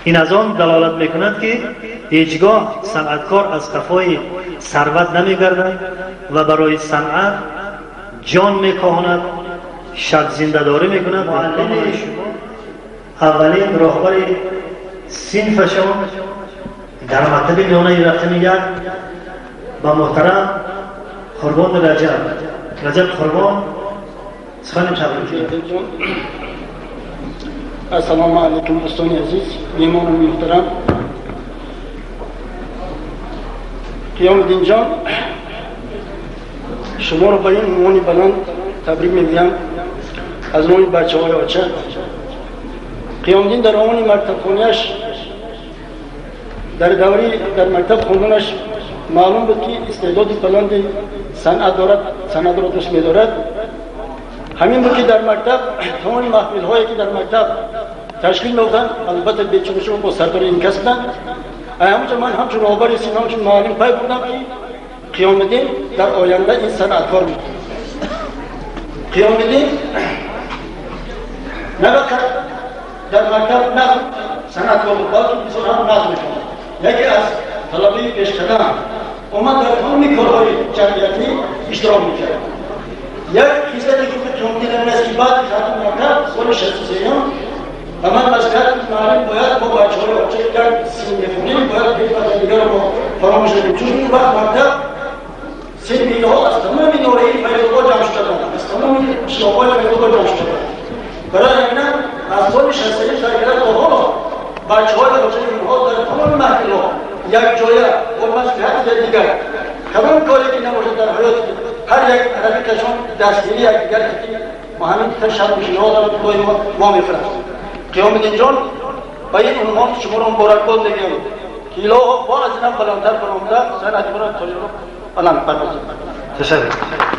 این از آن دلالت میکند که هیچگاه صنعتکار از قفای ثروت نمیگردد و برای صنعت جان میکاهاند، شب زنده‌داری میکند. معلم شما اولین راهبر صنفشان در مکتب میانه رفته میگه با محترم قربان رجب قربان سخن تبریک. السلام علیکم دوستان عزیز، میهمان محترم. قیامالدین جان، شما رو با این عنوان بلند تبریک میگویم از نوع بچه‌های آچه. قیامالدین در آن مکتب خونه‌اش در مکتب خوندنش معلوم بود که استعداد بلند صنعت را دوست می‌دارد. همین بود که در مکتب تمام محفل‌هایی که در مکتب تشکیل می‌دادند، البته بیچاره‌شون با سرداری این کسب بودند. همونجا من همچون راهبر سینما همچون معلم پای بودم که قیامالدین در آینده این صنعتکار بود. قیامالدین نه در مکتب نظم صنعتکار بود، بلکه بسیار هم نظم می‌کرد. یکی از طلبه پیشقدم اومد در تمام کارهای جمعیتی اشتراک می‌کرد. یک خصلتی که قیامالدین است که بعد از مکتب سال 63 و من مسئله معلم باید با بچه‌های آچه در سین می‌خونیم، باید یک وقت دیگر رو فراموش کنیم، چون این وقت مکتب سین‌ها از تمام نوعی پیداکار جمع شدند، از تمام شعبه‌های پیداکار جمع شدند. برای همین از سال 63 تا حالا بچه‌های آچه اینها در تمام محل‌ها یک جایه با مسئله دیگر تمام کاری که نباشد در حیات هر یک عربی کشان دستگیری یک دیگر که ما همین تشبه میشین‌ها در دوی ما می‌فرستیم. قیامالدین جان، با این عنوان شما را مبارکباد میگم که الهی باز اینم بلندتر کننده صنعت را بلند پردازد. تشکر.